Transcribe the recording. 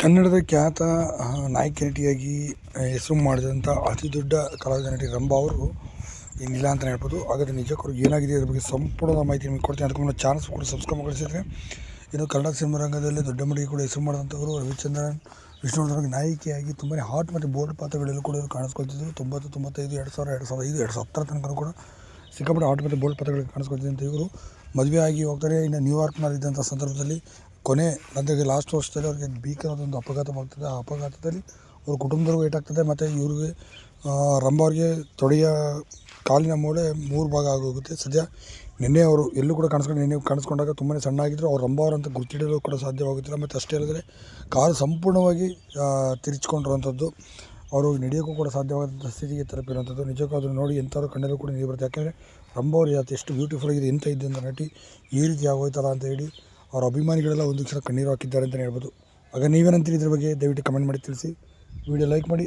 ಕನ್ನಡದ ಖ್ಯಾತ ನಾಯಕಿ ನಟಿಯಾಗಿ ಹೆಸರು ಮಾಡಿದಂಥ ಅತಿ ದೊಡ್ಡ ಕಲಾವಿದ ನಟಿ ರಂಭಾ ಅವರು ಇನ್ನಿಲ್ಲ ಅಂತಲೇ ಹೇಳ್ಬೋದು. ಹಾಗಾದರೆ ನಿಜಕ್ಕೂ ಏನಾಗಿದೆ ಇದ್ರ ಬಗ್ಗೆ ಸಂಪೂರ್ಣ ಮಾಹಿತಿ ನಿಮಗೆ ಕೊಡ್ತೀನಿ. ಅದಕ್ಕೆ ಮುನ್ನ ಚಾನಲ್ಸ್ ಕೂಡ ಸಬ್ಸ್ಕ್ರೈಬ್ ಮಾಡಿಸಿದ್ರೆ ಇನ್ನು ಕನ್ನಡ ಸಿನಿಮಾ ರಂಗದಲ್ಲಿ ದೊಡ್ಡ ಮಟ್ಟಿಗೆ ಕೂಡ ಹೆಸರು ಮಾಡಿದಂಥವರು ರವಿಚಂದ್ರನ್, ವಿಷ್ಣುವರ್ಧನ್ ನಾಯಕಿಯಾಗಿ ತುಂಬಾ ಹಾಟ್ ಮತ್ತು ಬೋಲ್ಡ್ ಪಾತ್ರಗಳೆಲ್ಲೂ ಕೂಡ ಇವರು ಕಾಣಿಸ್ಕೊಳ್ತಿದ್ರು. 90, 95, 2000, 2005, 2010 ತನಕ ಕೂಡ ಸಿಕ್ಕಾಪಟ್ಟೆ ಹಾಟ್ ಮತ್ತು ಬೋಲ್ಡ್ ಪಾತ್ರಗಳಿಗೆ ಕಾಣಿಸ್ಕೊಳ್ತಿದ್ದಂಥ ಇವರು ಮದುವೆ ಆಗಿ ಹೋಗ್ತಾರೆ. ಇನ್ನು ನ್ಯೂಯಾರ್ಕ್ನಲ್ಲಿದ್ದಂಥ ಸಂದರ್ಭದಲ್ಲಿ ಕೊನೆ ಅಂದರೆ ಲಾಸ್ಟ್ ವರ್ಷದಲ್ಲಿ ಅವರಿಗೆ ಭೀಕರವಾದೊಂದು ಅಪಘಾತವಾಗ್ತದೆ. ಆ ಅಪಘಾತದಲ್ಲಿ ಅವ್ರ ಕುಟುಂಬದವ್ರಿಗೂ ಏಟಾಗ್ತದೆ ಮತ್ತು ಇವ್ರಿಗೆ ರಂಭಾ ಅವ್ರಿಗೆ ತೊಡೆಯ ಕಾಲಿನ ಮೂಳೆ 3 ಭಾಗ ಆಗೋಗುತ್ತೆ. ಸದ್ಯ ನಿನ್ನೆ ಅವರು ಎಲ್ಲೂ ಕೂಡ ನಿನ್ನೆ ಕಾಣಿಸ್ಕೊಂಡಾಗ ತುಂಬಾ ಸಣ್ಣ ಆಗಿದ್ದರು. ಅವ್ರು ರಂಭಾ ಅವರಂತ ಗುರ್ತಿಡಲು ಕೂಡ ಸಾಧ್ಯವಾಗುತ್ತಿಲ್ಲ. ಮತ್ತು ಅಷ್ಟೇ ಅಲ್ಲದೆ ಕಾಲು ಸಂಪೂರ್ಣವಾಗಿ ತಿರುಚಿಕೊಂಡಿರುವಂಥದ್ದು, ಅವರು ನಡೆಯೋಕ್ಕೂ ಕೂಡ ಸಾಧ್ಯವಾದಂಥ ಸ್ಥಿತಿಗೆ ತಲುಪಿರುವಂಥದ್ದು. ನಿಜಕ್ಕೂ ಅದನ್ನು ನೋಡಿ ಎಂಥವ್ರು ಕಣ್ಣಲ್ಲೂ ಕೂಡ ನೀರು ಬರುತ್ತೆ. ಯಾಕೆಂದರೆ ರಂಭಾ ಅವರು ಎಷ್ಟು ಬ್ಯೂಟಿಫುಲ್ ಆಗಿದೆ, ಎಂಥ ಇದ್ದಂಥ ನಟಿ ಈ ರೀತಿ ಆಗೋಯ್ತಲ್ಲ ಅಂತ ಹೇಳಿ ಅವರ ಅಭಿಮಾನಿಗಳೆಲ್ಲ ಒಂದು ಕ್ಷಣ ಕಣ್ಣೀರು ಹಾಕಿದ್ದಾರೆ ಅಂತಲೇ ಹೇಳ್ಬೋದು. ಆಗ ನೀವೇನಂತೀರಿ ಇದ್ರ ಬಗ್ಗೆ ದಯವಿಟ್ಟು ಕಮೆಂಟ್ ಮಾಡಿ ತಿಳಿಸಿ. ವಿಡಿಯೋ ಲೈಕ್ ಮಾಡಿ.